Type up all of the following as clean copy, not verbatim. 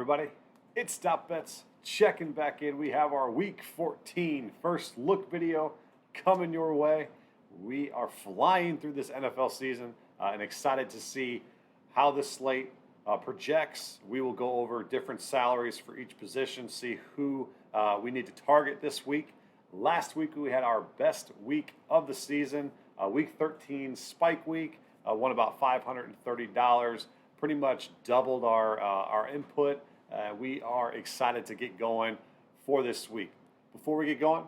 everybody, it's Stop Bets checking back in. We have our Week 14 first look video coming your way. We are flying through this NFL season and excited to see how this slate projects. We will go over different salaries for each position, see who we need to target this week. Last week we had our best week of the season, Week 13 Spike Week, won about $530. Pretty much doubled our input. We are excited to get going for this week. Before we get going,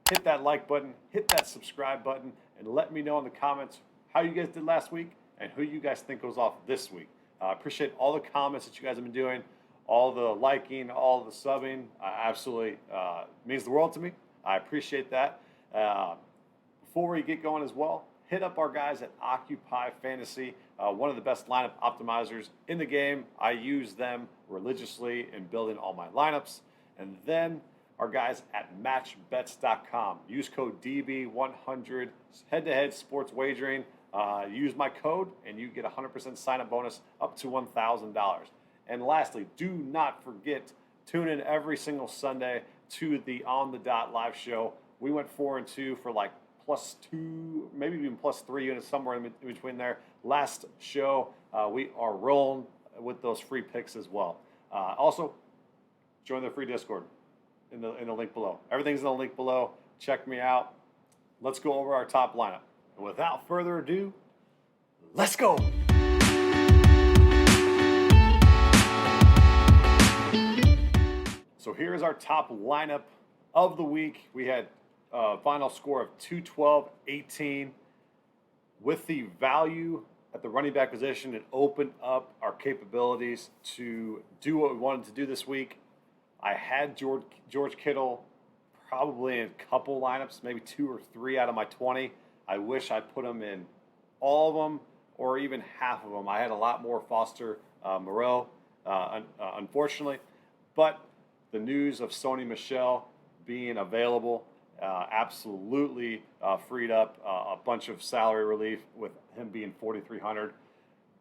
hit that like button, hit that subscribe button, and let me know in the comments how you guys did last week and who you guys think goes off this week. I appreciate all the comments that you guys have been doing, all the liking, all the subbing. Absolutely means the world to me. I appreciate that. Before we get going as well, hit up our guys at Occupy Fantasy, one of the best lineup optimizers in the game. I use them religiously in building all my lineups. And then our guys at matchbets.com. Use code DB100, head-to-head sports wagering. Use my code and you get a 100% sign-up bonus up to $1,000. And lastly, do not forget, tune in every single Sunday to the On the Dot live show. We went 4-2 for like +2, maybe even +3 units, somewhere in between there. Last show, we are rolling with those free picks as well. Also, join the free Discord in the link below. Everything's in the link below. Check me out. Let's go over our top lineup. And without further ado, let's go. So here's our top lineup of the week. We had final score of 212-18. With the value at the running back position, it opened up our capabilities to do what we wanted to do this week. I had George Kittle probably in a couple lineups, maybe 2 or 3 out of my 20. I wish I put him in all of them or even half of them. I had a lot more Foster Moreau, unfortunately. But the news of Sony Michel being available absolutely freed up a bunch of salary relief with him being $4,300.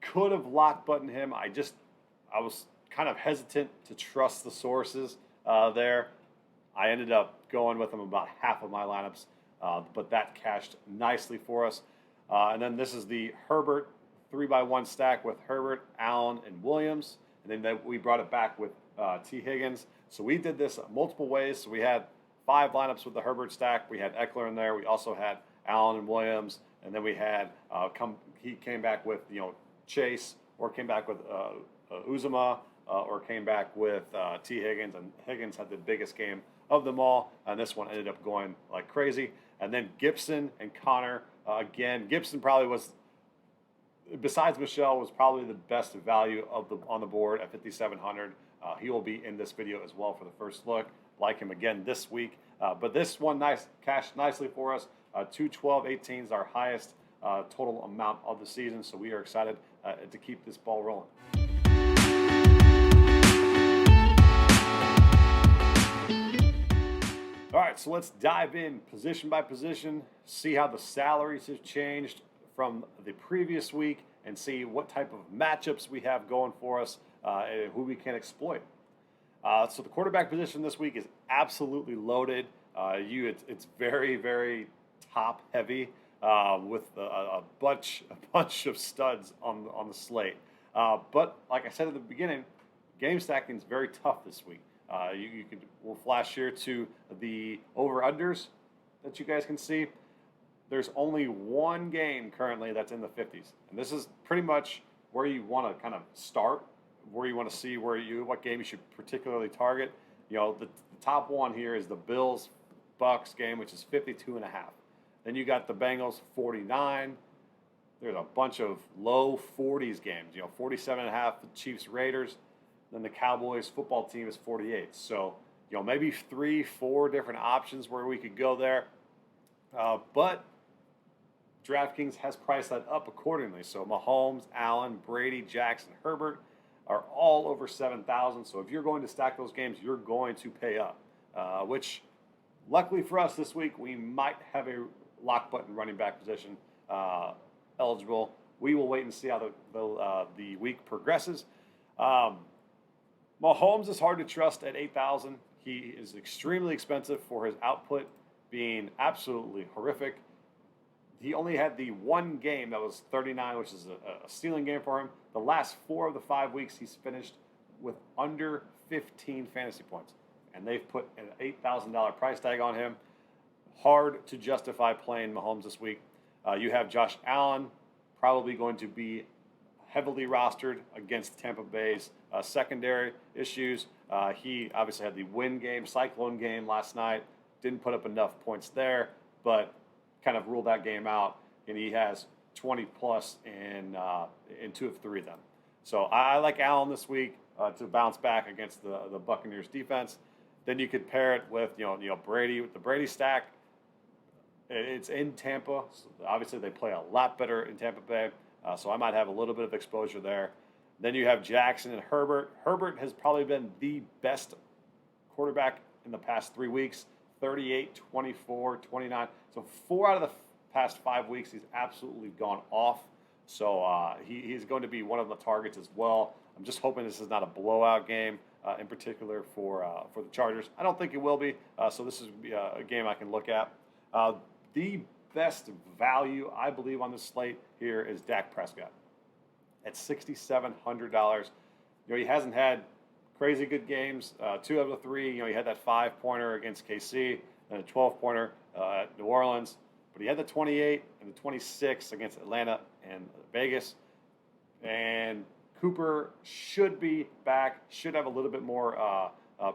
Could have lock buttoned him. I was kind of hesitant to trust the sources there. I ended up going with him about half of my lineups, but that cashed nicely for us. And then this is the Herbert 3x1 stack with Herbert, Allen, and Williams. And then we brought it back with T. Higgins. So we did this multiple ways. So we had 5 lineups with the Herbert stack. We had Eckler in there. We also had Allen and Williams, and then we had he came back with Chase, or came back with Uzomah, or came back with T. Higgins, and Higgins had the biggest game of them all, and this one ended up going like crazy. And then Gibson and Connor again. Gibson probably was, besides Michelle, was probably the best value on the board at 5,700. He will be in this video as well for the first look. Like him again this week. But this one cashed nicely for us. 212-18 is our highest total amount of the season, so we are excited to keep this ball rolling. All right, so let's dive in position by position, see how the salaries have changed from the previous week, and see what type of matchups we have going for us, and who we can exploit. So the quarterback position this week is absolutely loaded. It's very, very top heavy with a bunch of studs on the slate. But like I said at the beginning, game stacking is very tough this week. We'll flash here to the over-unders that you guys can see. There's only one game currently that's in the 50s, and this is pretty much where you want to kind of start, where you want to see what game you should particularly target. The top one here is the Bills-Bucks game, which is 52.5. Then you got the Bengals 49. There's a bunch of low 40s games. 47.5 the Chiefs-Raiders. Then the Cowboys football team is 48. So maybe 3-4 different options where we could go there. But DraftKings has priced that up accordingly. So Mahomes, Allen, Brady, Jackson, Herbert are all over 7,000. So if you're going to stack those games, you're going to pay up. Which, luckily for us this week, we might have a lock button running back position eligible. We will wait and see how the week progresses. Mahomes is hard to trust at 8,000. He is extremely expensive for his output being absolutely horrific. He only had the one game that was 39, which is a stealing game for him. The last 4 of the 5 weeks, he's finished with under 15 fantasy points. And they've put an $8,000 price tag on him. Hard to justify playing Mahomes this week. You have Josh Allen probably going to be heavily rostered against Tampa Bay's secondary issues. He obviously had the win game, Cyclone game last night. Didn't put up enough points there, but kind of ruled that game out. And he has 20 plus in 2 of 3 of them. So I like Allen this week to bounce back against the Buccaneers defense. Then you could pair it with Brady with the Brady stack. It's in Tampa. So obviously, they play a lot better in Tampa Bay. So I might have a little bit of exposure there. Then you have Jackson and Herbert. Herbert has probably been the best quarterback in the past 3 weeks. 38, 24, 29. So 4 out of the past 5 weeks, he's absolutely gone off. So he's going to be one of the targets as well. I'm just hoping this is not a blowout game, in particular for the Chargers. I don't think it will be. So this is a game I can look at. The best value, I believe, on this slate here is Dak Prescott at $6,700. He hasn't had crazy good games. 2 out of 3. He had that 5-pointer against KC and a 12-pointer at New Orleans. But he had the 28 and the 26 against Atlanta and Vegas. And Cooper should be back. Should have a little bit more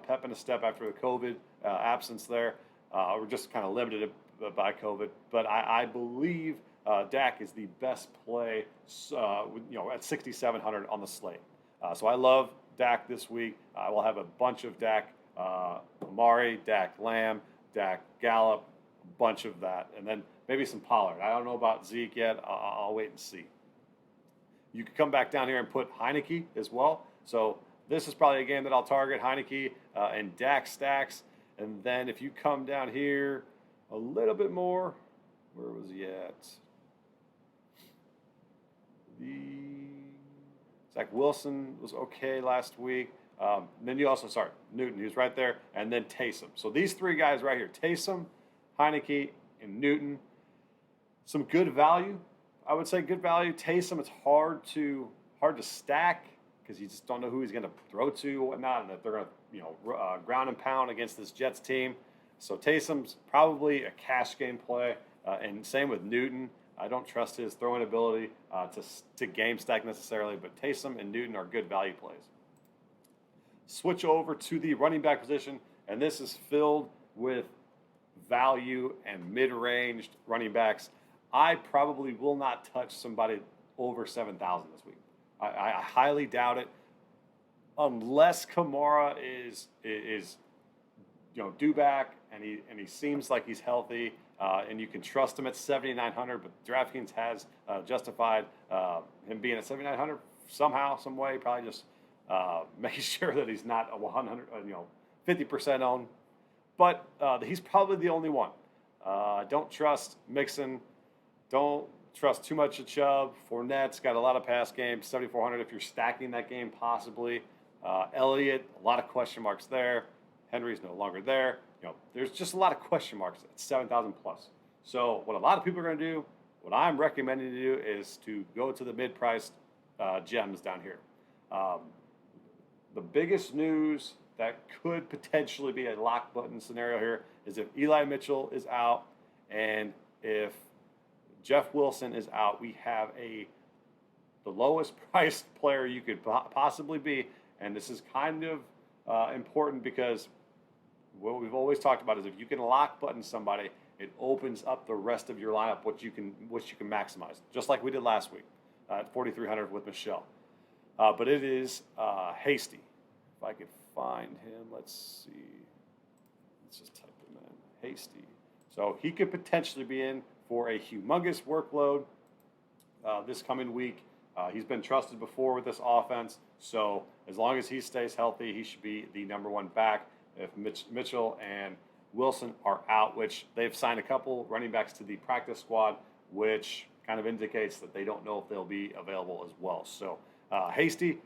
pep in the step after the COVID absence there. We're just kind of limited by COVID, but I believe Dak is the best play, at 6,700 on the slate. So I love Dak this week. I will have a bunch of Dak Amari, Dak Lamb, Dak Gallup, a bunch of that, and then maybe some Pollard. I don't know about Zeke yet. I'll wait and see. You could come back down here and put Heineke as well. So this is probably a game that I'll target Heineke and Dak stacks. And then if you come down here a little bit more, where was he at? Zach Wilson was okay last week. Then you also, Newton, he was right there. And then Taysom. So these 3 guys right here, Taysom, Heineke, and Newton. Some good value. I would say good value. Taysom, it's hard to stack because you just don't know who he's going to throw to or whatnot, and if they're going to ground and pound against this Jets team. So Taysom's probably a cash game play, and same with Newton. I don't trust his throwing ability to game stack necessarily, but Taysom and Newton are good value plays. Switch over to the running back position, and this is filled with value and mid-ranged running backs. I probably will not touch somebody over 7,000 this week. I highly doubt it, unless Kamara is due back and he seems like he's healthy and you can trust him at 7,900. But DraftKings has justified him being at 7,900 somehow, some way. Probably just making sure that he's not a 100, 50% owned. But he's probably the only one. Don't trust Mixon. Don't trust too much of Chubb. Fournette's got a lot of pass games, 7,400 if you're stacking that game possibly. Elliott, a lot of question marks there. Henry's no longer there. There's just a lot of question marks at 7,000 plus. So what a lot of people are going to do, what I'm recommending to do is to go to the mid-priced gems down here. The biggest news that could potentially be a lock button scenario here is if Eli Mitchell is out and if Jeff Wilson is out, we have the lowest priced player you could possibly be. And this is kind of important because what we've always talked about is if you can lock button somebody, it opens up the rest of your lineup, which you can maximize, just like we did last week at 4,300 with Michelle. But it is Hasty. If I could find him, let's see. Let's just type him in. Hasty. So he could potentially be in for a humongous workload this coming week. He's been trusted before with this offense, so as long as he stays healthy, he should be the number 1 back. If Mitchell and Wilson are out, which they've signed a couple running backs to the practice squad, which kind of indicates that they don't know if they'll be available as well. So Hasty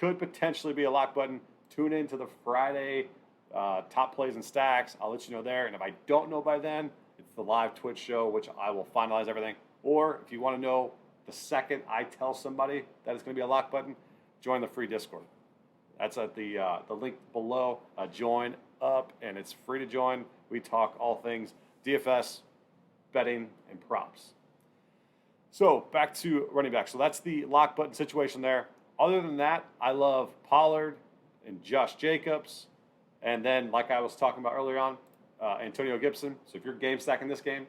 could potentially be a lock button. tune in to the Friday top plays and stacks. I'll let you know there. And if I don't know by then, it's the live Twitch show, which I will finalize everything. Or if you want to know the second I tell somebody that it's going to be a lock button, join the free Discord. That's at the link below. Join up, and it's free to join. We talk all things DFS, betting, and props. So back to running back. So that's the lock button situation there. Other than that, I love Pollard and Josh Jacobs. And then, like I was talking about earlier on, Antonio Gibson. So if you're game stacking this game,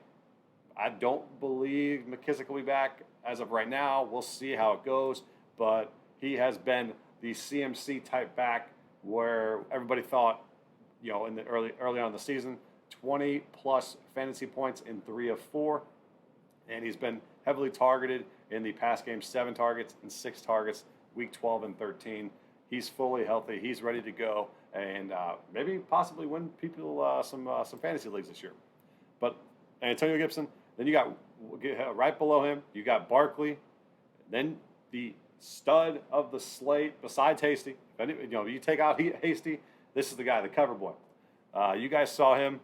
I don't believe McKissick will be back as of right now. We'll see how it goes. But he has been the CMC type back where everybody thought, in the early on in the season, 20 plus fantasy points in 3 of 4. And he's been heavily targeted in the past game, 7 targets and 6 targets, week 12 and 13. He's fully healthy. He's ready to go, and maybe possibly win people some fantasy leagues this year. But Antonio Gibson, then you got right below him, you got Barkley, then the stud of the slate besides Hasty. You take out Hasty, this is the guy, the cover boy. You guys saw him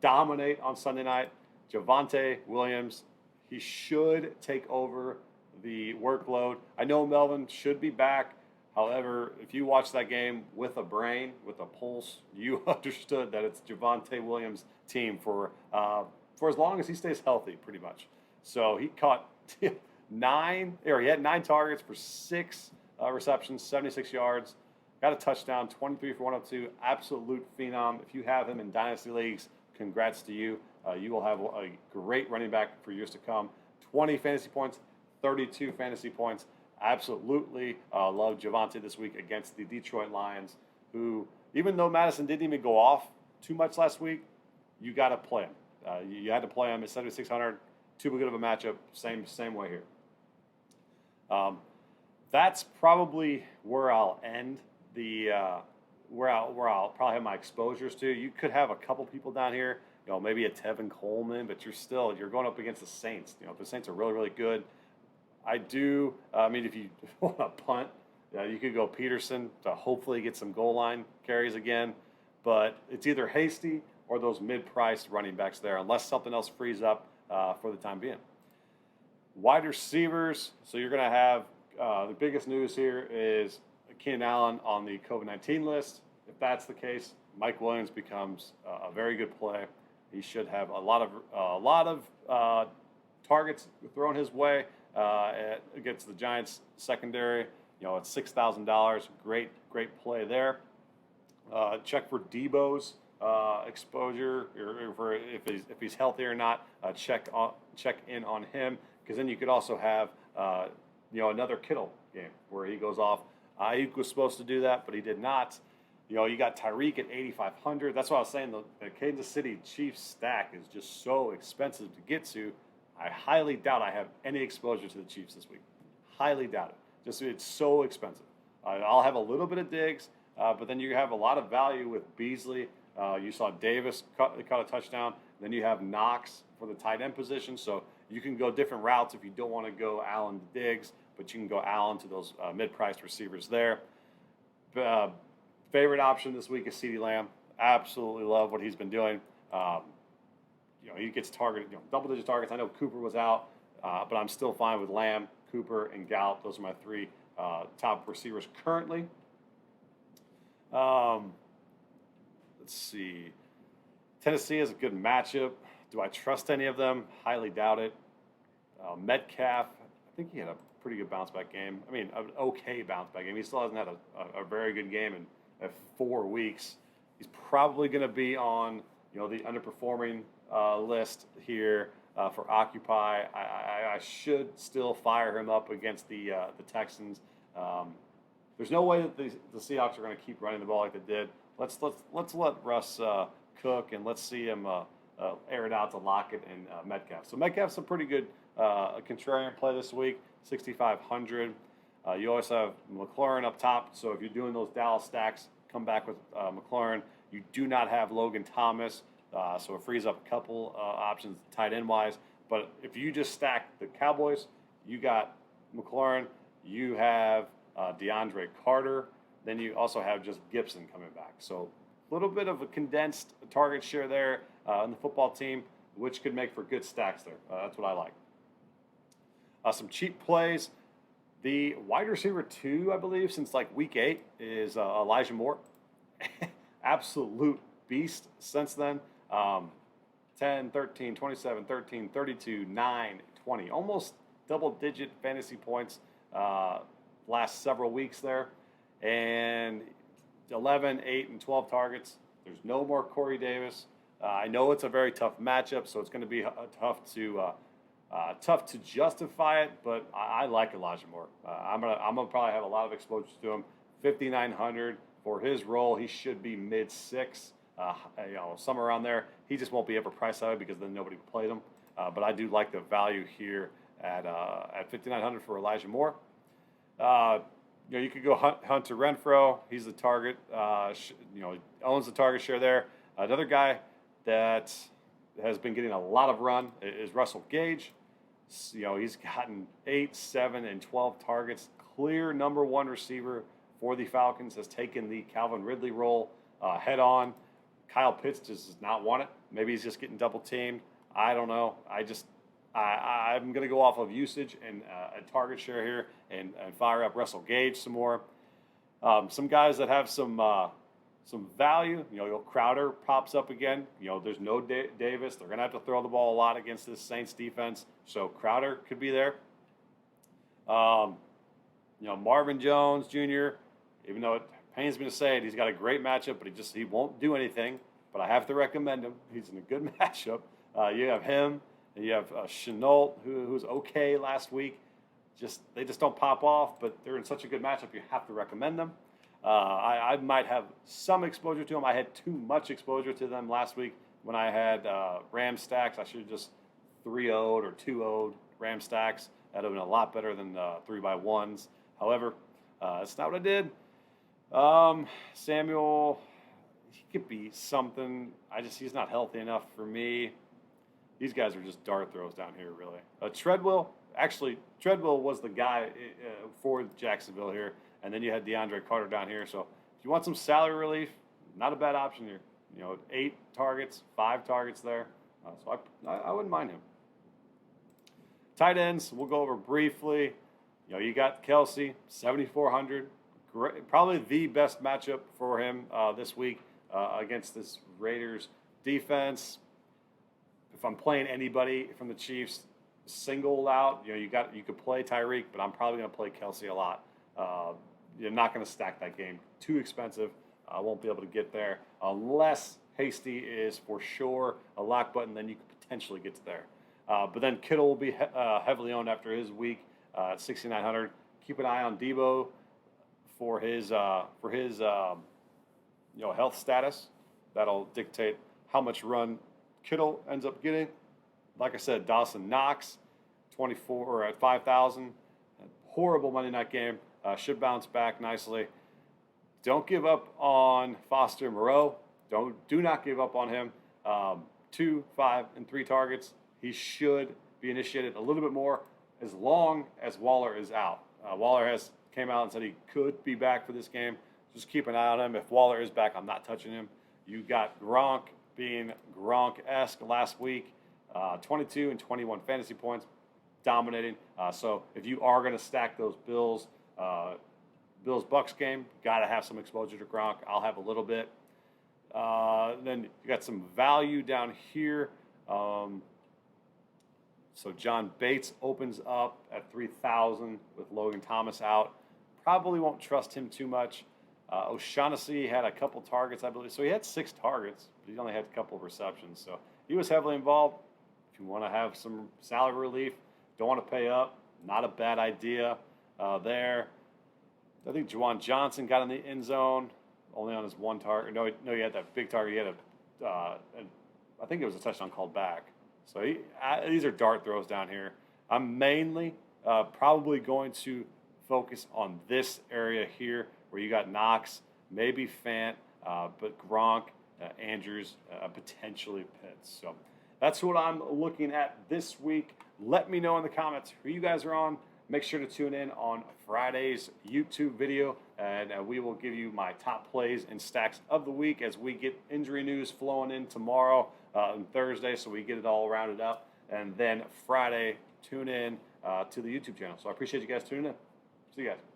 dominate on Sunday night. Javonte Williams, he should take over the workload. I know Melvin should be back. However, if you watch that game with a brain, with a pulse, you understood that it's Javonte Williams' team for as long as he stays healthy, pretty much. So he caught he had 9 targets for 6 receptions, 76 yards, got a touchdown, 23 for 102. Absolute phenom. If you have him in dynasty leagues, congrats to you. You will have a great running back for years to come. 20 fantasy points, 32 fantasy points. Absolutely love Javonte this week against the Detroit Lions, who, even though Madison didn't even go off too much last week, you got to play him. You had to play him at 7,600. Too good of a matchup. Same way here. That's probably where I'll end the where I'll probably have my exposures to. You could have a couple people down here, maybe a Tevin Coleman, but you're going up against the Saints. The Saints are really, really good. If you want to punt, you could go Peterson to hopefully get some goal line carries again. But it's either Hasty or those mid-priced running backs there, unless something else frees up for the time being. Wide receivers, so you're going to have the biggest news here is Keenan Allen on the COVID-19 list. If that's the case, Mike Williams becomes a very good play. He should have a lot of targets thrown his way against the Giants secondary. It's $6,000. Great play there. Check for Debo's exposure, or for if he's healthy or not. Check in on him, because then you could also have another Kittle game where he goes off. Ayuk was supposed to do that, but he did not. You got Tyreek at 8,500. That's why I was saying the Kansas City Chiefs stack is just so expensive to get to. I highly doubt I have any exposure to the Chiefs this week. Highly doubt it. It's so expensive. I'll have a little bit of Diggs, but then you have a lot of value with Beasley. You saw Davis caught a touchdown. Then you have Knox for the tight end position. So you can go different routes if you don't want to go Allen to Diggs, but you can go Allen to those mid-priced receivers there. Favorite option this week is CeeDee Lamb. Absolutely love what he's been doing. He gets targeted, double-digit targets. I know Cooper was out, but I'm still fine with Lamb, Cooper, and Gallup. Those are my 3 top receivers currently. Let's see. Tennessee is a good matchup. Do I trust any of them? Highly doubt it. Metcalf, I think he had a pretty good bounce-back game. An okay bounce-back game. He still hasn't had a very good game in 4 weeks. He's probably going to be on the underperforming list here for Occupy. I should still fire him up against the Texans. There's no way that the Seahawks are going to keep running the ball like they did. Let's let Russ cook, and let's see him air it out to Lockett and Metcalf. So Metcalf's a pretty good contrarian play this week, 6,500. You always have McLaurin up top, so if you're doing those Dallas stacks, come back with McLaurin. You do not have Logan Thomas, so it frees up a couple options tight end wise. But if you just stack the Cowboys, you got McLaurin, you have DeAndre Carter, Then you also have just GIBSON coming back. So a little bit of a condensed target share there on the football team, which could make for good stacks there. That's what I like. Some cheap plays. The wide receiver 2, I believe, since like week 8 is Elijah Moore. Absolute beast since then. 10, 13, 27, 13, 32, 9, 20. Almost double-digit fantasy points last several weeks there. And 11, 8, and 12 targets. There's no more Corey Davis. I know it's a very tough matchup, so it's going to be tough to justify it, but I like Elijah Moore. I'm gonna probably have a lot of exposure to him. 5,900 for his role. He should be mid-6, somewhere around there. He just won't be ever priced out because then nobody played him. But I do like the value here at 5,900 for Elijah Moore. You could go Hunter Renfrow. He's the target. Owns the target share there. Another guy that has been getting a lot of run is Russell Gage. He's gotten 8, 7, and 12 targets. Clear #1 receiver for the Falcons. Has taken the Calvin Ridley role head on. Kyle Pitts just does not want it. Maybe he's just getting double teamed. I don't know. I'm going to go off of usage and a target share here and fire up Russell Gage some more. Some guys that have some value. Crowder pops up again. There's no Davis. They're going to have to throw the ball a lot against this Saints defense. So Crowder could be there. Marvin Jones Jr., even though it pains me to say it, he's got a great matchup, but he won't do anything. But I have to recommend him. He's in a good matchup. You have him, and you have Chenault, who was okay last week. They just don't pop off, but they're in such a good matchup, you have to recommend them. I might have some exposure to them. I had too much exposure to them last week when I had Ram stacks. I should have just 3-0'd or 2-0'd Ram stacks. That would have been a lot better than 3x1s. However, that's not what I did. Samuel, he could be something. He's not healthy enough for me. These guys are just dart throws down here, really. Treadwell was the guy for Jacksonville here. And then you had DeAndre Carter down here. So if you want some salary relief, not a bad option here. 8 targets, 5 targets there. So I wouldn't mind him. Tight ends, we'll go over briefly. You got Kelsey, 7,400. Great, probably the best matchup for him this week against this Raiders defense. If I'm playing anybody from the Chiefs singled out, you could play Tyreek, but I'm probably going to play Kelsey a lot. You're not going to stack that game. Too expensive. I won't be able to get there unless Hasty is for sure a lock button. Then you could potentially get to there. But then Kittle will be heavily owned after his week at 6,900. Keep an eye on Debo for his health status. That'll dictate how much run Kittle ends up getting. Like I said, Dawson Knox, 24 or at 5,000. Horrible Monday night game. Should bounce back nicely. Don't give up on Foster Moreau. Do not give up on him. 2, 5, and 3 targets. He should be initiated a little bit more as long as Waller is out. Waller came out and said he could be back for this game. Just keep an eye on him. If Waller is back, I'm not touching him. You got Gronk being Gronk-esque last week. 22 and 21 fantasy points, dominating. So if you are going to stack those Bills-Bucks game, got to have some exposure to Gronk. I'll have a little bit. Then you got some value down here. So John Bates opens up at 3,000 with Logan Thomas out. Probably won't trust him too much. O'Shaughnessy had a couple targets, I believe. So he had 6 targets, but he only had a couple of receptions. So he was heavily involved. If you want to have some salary relief, don't want to pay up, not a bad idea there. I think Juwan Johnson got in the end zone, only on his 1 target. No, he had that big target. He had I think it was a touchdown called back. So these are dart throws down here. I'm mainly probably going to focus on this area here where you got Knox, maybe Fant, but Gronk, Andrews, potentially Pitts. So that's what I'm looking at this week. Let me know in the comments who you guys are on. Make sure to tune in on Friday's YouTube video, and we will give you my top plays and stacks of the week as we get injury news flowing in tomorrow and Thursday, so we get it all rounded up. And then Friday, tune in to the YouTube channel. So I appreciate you guys tuning in. See you guys.